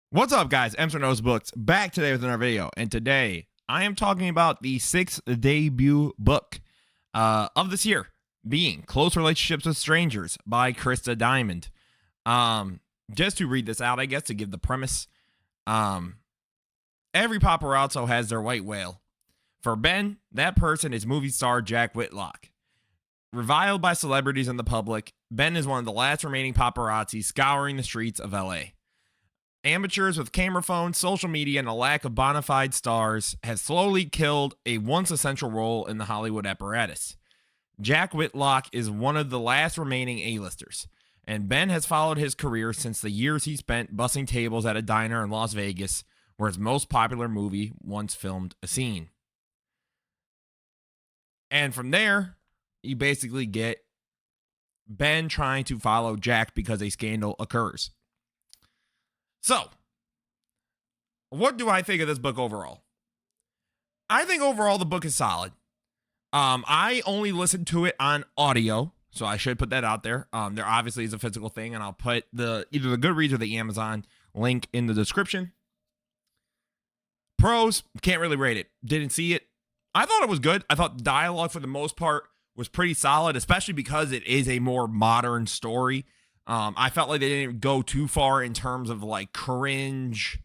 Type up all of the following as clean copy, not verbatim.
What's up, guys? Emser Knows Books back today with another video, and today I am talking about the sixth debut book of this year, being Close Relationships with Strangers by Krista Diamond. Just to read this out, I guess, to give the premise, every paparazzo has their white whale. For Ben, that person is movie star Jack Whitlock. Reviled by celebrities and the public, Ben is one of the last remaining paparazzi scouring the streets of LA. Amateurs with camera phones, social media, and a lack of bona fide stars has slowly killed a once essential role in the Hollywood apparatus. Jack Whitlock is one of the last remaining A-listers, and Ben has followed his career since the years he spent bussing tables at a diner in Las Vegas, where his most popular movie once filmed a scene. And from there, you basically get Ben trying to follow Jack because a scandal occurs. So, what do I think of this book overall? I think overall the book is solid. I only listened to it on audio, so I should put that out there. There obviously is a physical thing, and I'll put either the Goodreads or the Amazon link in the description. Pros, can't really rate it. Didn't see it. I thought it was good. I thought the dialogue for the most part was pretty solid, especially because it is a more modern story. I felt like they didn't go too far in terms of like cringe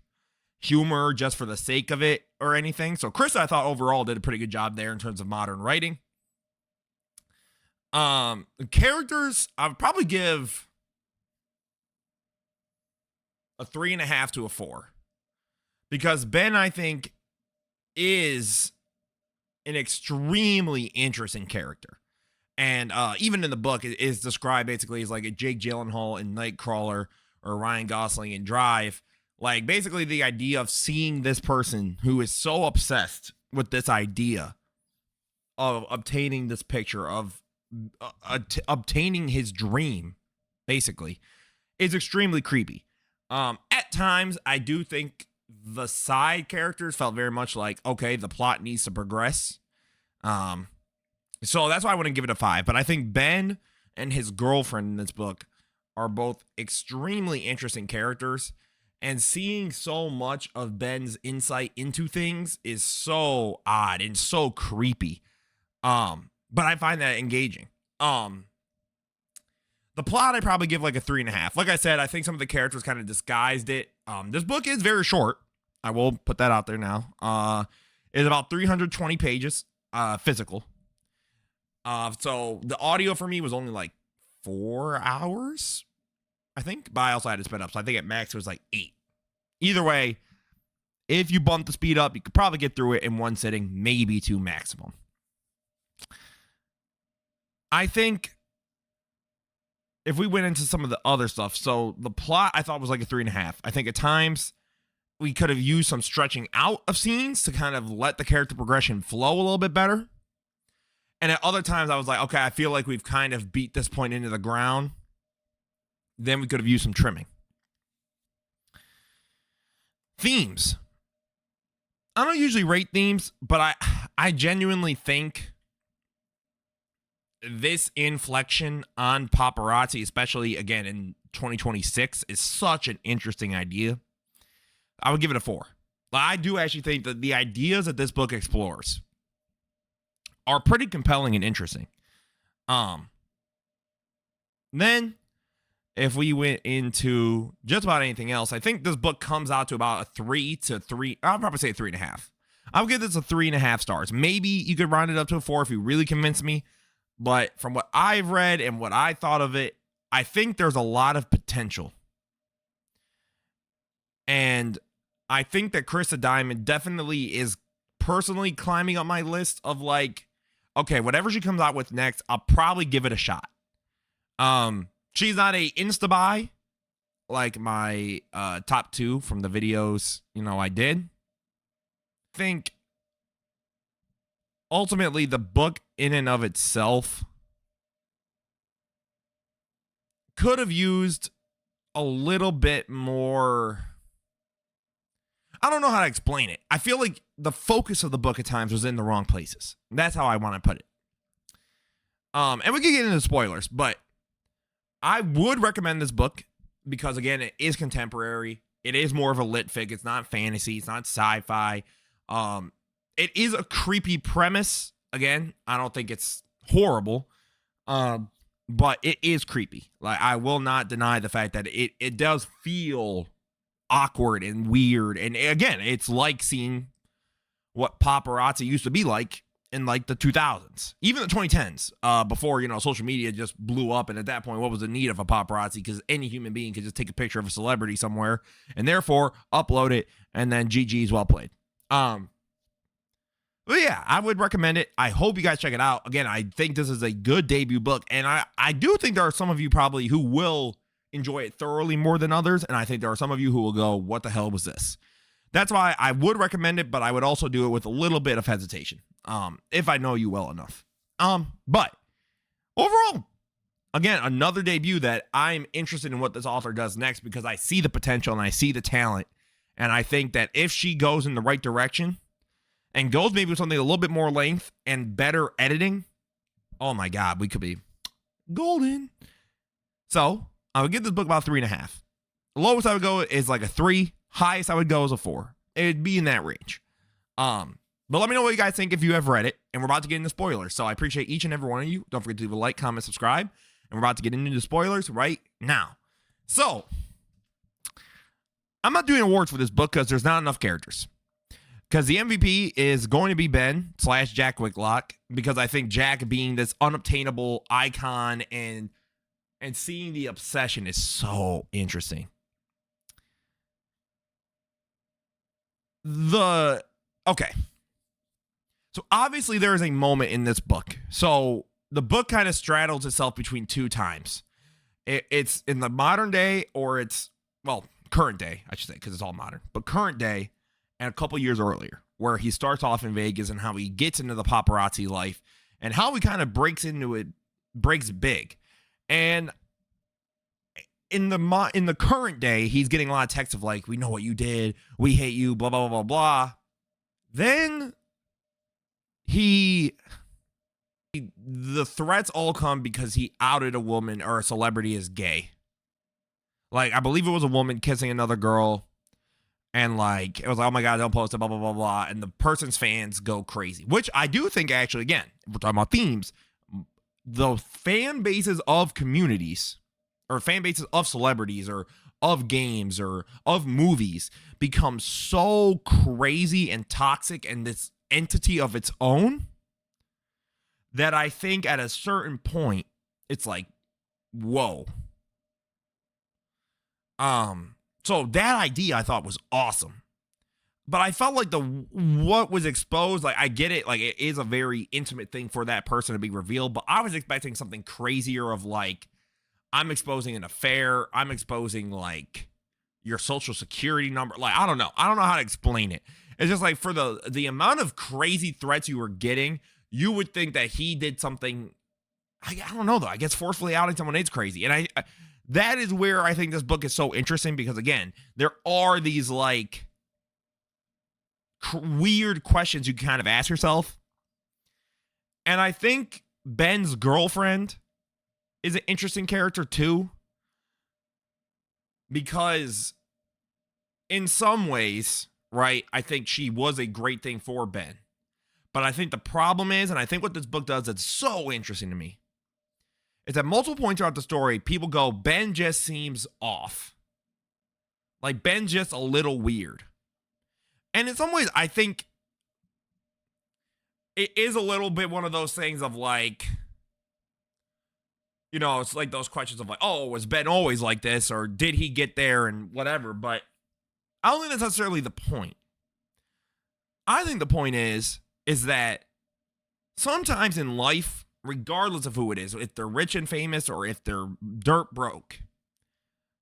humor just for the sake of it or anything. So Krista, I thought overall did a pretty good job there in terms of modern writing. The characters, I would probably give a 3.5 to a 4. Because Ben, I think, is an extremely interesting character. And even in the book, it is described basically as like a Jake Gyllenhaal in Nightcrawler or Ryan Gosling in Drive. Like basically the idea of seeing this person who is so obsessed with this idea of obtaining this picture, of obtaining his dream, basically, is extremely creepy. At times, I do think the side characters felt very much like, okay, the plot needs to progress. So that's why I wouldn't give it a 5. But I think Ben and his girlfriend in this book are both extremely interesting characters. And seeing so much of Ben's insight into things is so odd and so creepy. But I find that engaging. The plot I probably give like a 3.5. Like I said, I think some of the characters kind of disguised it. This book is very short. I will put that out there now. It's about 320 pages, physical. So the audio for me was only like 4 hours, I think, but I also had to sped up. So I think at max it was like 8. Either way, if you bump the speed up, you could probably get through it in one sitting, maybe 2 maximum. I think if we went into some of the other stuff, so the plot I thought was like a 3.5. I think at times we could have used some stretching out of scenes to kind of let the character progression flow a little bit better. And at other times, I was like, okay, I feel like we've kind of beat this point into the ground. Then we could have used some trimming. Themes. I don't usually rate themes, but I genuinely think this inflection on paparazzi, especially, again, in 2026, is such an interesting idea. I would give it a 4. I do actually think that the ideas that this book explores are pretty compelling and interesting. Then, if we went into just about anything else, I think this book comes out to about a 3 to 3. I'll probably say 3.5. I'll give this a 3.5 stars. Maybe you could round it up to a 4 if you really convince me. But from what I've read and what I thought of it, I think there's a lot of potential. And I think that Krista Diamond definitely is personally climbing up my list of like, okay, whatever she comes out with next, I'll probably give it a shot. She's not a insta-buy like my top 2 from the videos, I did. I think ultimately the book in and of itself could have used a little bit more. I don't know how to explain it. I feel like the focus of the book at times was in the wrong places. That's how I want to put it. And we can get into spoilers, but I would recommend this book because, again, it is contemporary. It is more of a lit fic. It's not fantasy. It's not sci-fi. It is a creepy premise. Again, I don't think it's horrible, but it is creepy. Like, I will not deny the fact that it does feel awkward and weird. And again, it's like seeing what paparazzi used to be like in like the 2000s, even the 2010s, before, you know, social media just blew up. And at that point, what was the need of a paparazzi? Because any human being could just take a picture of a celebrity somewhere and therefore upload it, and then GG's well played. But yeah, I would recommend it. I hope you guys check it out. Again, I think this is a good debut book, and I do think there are some of you probably who will enjoy it thoroughly more than others, and I think there are some of you who will go, what the hell was this? That's why I would recommend it, but I would also do it with a little bit of hesitation, if I know you well enough. But overall, again, another debut that I'm interested in what this author does next, because I see the potential and I see the talent, and I think that if she goes in the right direction and goes maybe with something a little bit more length and better editing, oh my God, we could be golden. So I would give this book about 3.5. The lowest I would go is like a 3. Highest I would go is a 4. It'd be in that range. But let me know what you guys think if you have read it. And we're about to get into spoilers. So I appreciate each and every one of you. Don't forget to leave a like, comment, subscribe. And we're about to get into the spoilers right now. So I'm not doing awards for this book because there's not enough characters. Because the MVP is going to be Ben / Jack Whitlock. Because I think Jack being this unobtainable icon and seeing the obsession is so interesting. Okay. So obviously there is a moment in this book. So the book kind of straddles itself between two times. It's in the modern day, or it's, well, current day, I should say, because it's all modern. But current day and a couple years earlier, where he starts off in Vegas and how he gets into the paparazzi life and how he kind of breaks into it, breaks big. And in the current day, he's getting a lot of texts of like, we know what you did, we hate you, blah, blah, blah, blah, blah. Then the threats all come because he outed a woman or a celebrity as gay. Like, I believe it was a woman kissing another girl, and like, it was like, oh my God, don't post it, blah, blah, blah, blah. And the person's fans go crazy, which I do think actually, again, if we're talking about themes, the fan bases of communities or fan bases of celebrities or of games or of movies become so crazy and toxic and this entity of its own that I think at a certain point it's like, whoa. So that idea I thought was awesome. But I felt like what was exposed, like, I get it, like, it is a very intimate thing for that person to be revealed, but I was expecting something crazier of like, I'm exposing an affair. I'm exposing like your social security number. Like, I don't know how to explain it. It's just like, for the amount of crazy threats you were getting, you would think that he did something. I don't know though. I guess forcefully outing someone is crazy. And that is where I think this book is so interesting, because again, there are these like weird questions you kind of ask yourself. And I think Ben's girlfriend is an interesting character too, because in some ways, right, I think she was a great thing for Ben. But I think the problem is, and I think what this book does that's so interesting to me, is at multiple points throughout the story, people go, Ben just seems off. Like, Ben's just a little weird. And in some ways, I think it is a little bit one of those things of like, you know, it's like those questions of like, oh, was Ben always like this? Or did he get there and whatever? But I don't think that's necessarily the point. I think the point is that sometimes in life, regardless of who it is, if they're rich and famous or if they're dirt broke,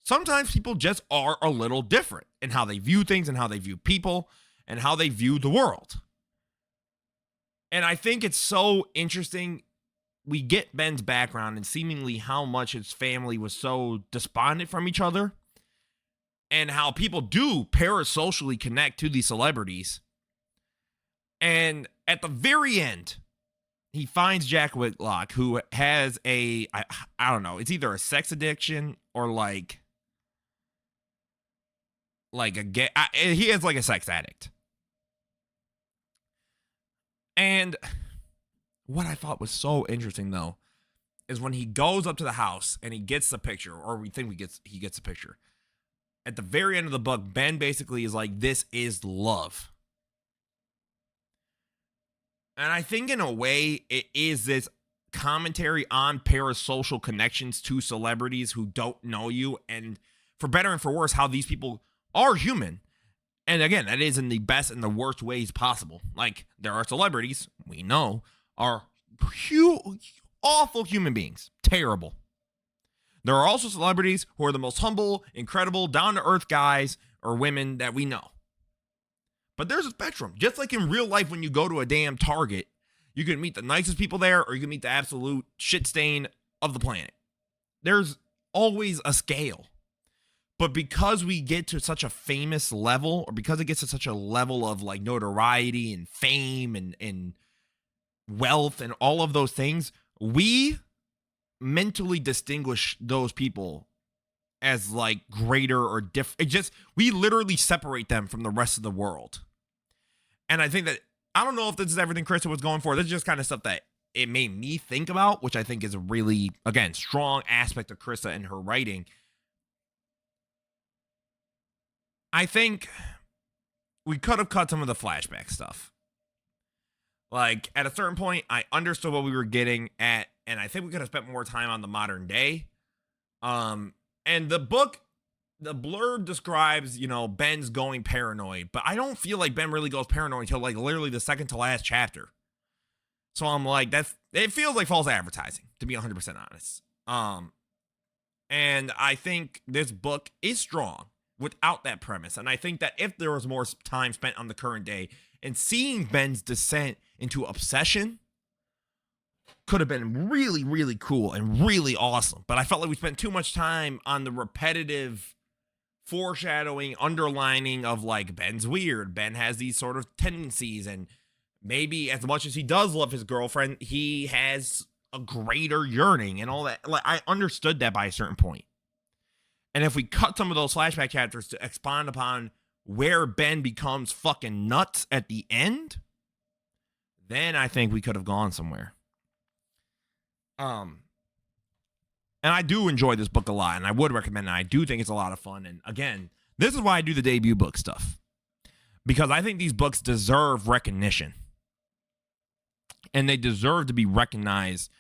sometimes people just are a little different in how they view things and how they view people and how they view the world. And I think it's so interesting. We get Ben's background and seemingly how much his family was so despondent from each other, and how people do parasocially connect to these celebrities. And at the very end, he finds Jack Whitlock, who has I don't know, it's either a sex addiction or like like he is like a sex addict. And what I thought was so interesting though is when he goes up to the house and he gets the picture, or we think he gets the picture. At the very end of the book, Ben basically is like, this is love. And I think in a way it is this commentary on parasocial connections to celebrities who don't know you, and for better and for worse, how these people are human. And again, that is in the best and the worst ways possible. Like, there are celebrities we know are awful human beings. Terrible. There are also celebrities who are the most humble, incredible, down-to-earth guys or women that we know. But there's a spectrum. Just like in real life, when you go to a damn Target, you can meet the nicest people there, or you can meet the absolute shit stain of the planet. There's always a scale. But because we get to such a famous level, or because it gets to such a level of like notoriety and fame and wealth and all of those things, we mentally distinguish those people as like greater or different. We literally separate them from the rest of the world. And I think that, I don't know if this is everything Krista was going for. This is just kind of stuff that it made me think about, which I think is a really, again, strong aspect of Krista and her writing. I think we could have cut some of the flashback stuff. Like, at a certain point, I understood what we were getting at, and I think we could have spent more time on the modern day. And the book, the blurb describes, Ben's going paranoid, but I don't feel like Ben really goes paranoid until like literally the second to last chapter. So I'm like, it feels like false advertising, to be 100% honest. And I think this book is strong without that premise. And I think that if there was more time spent on the current day and seeing Ben's descent into obsession could have been really, really cool and really awesome. But I felt like we spent too much time on the repetitive foreshadowing, underlining of like, Ben's weird. Ben has these sort of tendencies, and maybe as much as he does love his girlfriend, he has a greater yearning and all that. Like, I understood that by a certain point. And if we cut some of those flashback chapters to expound upon where Ben becomes fucking nuts at the end, then I think we could have gone somewhere. And I do enjoy this book a lot, and I would recommend it. I do think it's a lot of fun. And again, this is why I do the debut book stuff, because I think these books deserve recognition, and they deserve to be recognized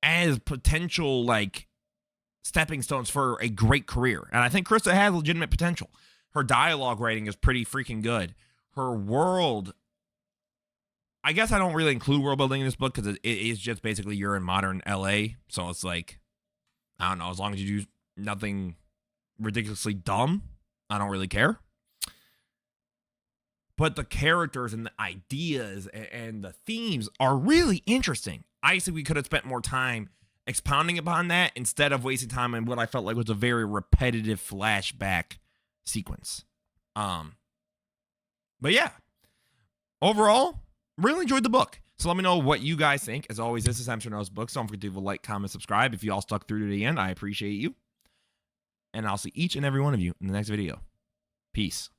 as potential like stepping stones for a great career. And I think Krista has legitimate potential. Her dialogue writing is pretty freaking good. Her world, I guess I don't really include world building in this book because it is just basically you're in modern LA. So it's like, I don't know, as long as you do nothing ridiculously dumb, I don't really care. But the characters and the ideas and the themes are really interesting. I think we could have spent more time expounding upon that instead of wasting time on what I felt like was a very repetitive flashback sequence. But yeah, overall, really enjoyed the book. So let me know what you guys think. As always, this is Amsterdam Knows Books. Don't forget to leave a like, comment, subscribe. If you all stuck through to the end, I appreciate you. And I'll see each and every one of you in the next video. Peace.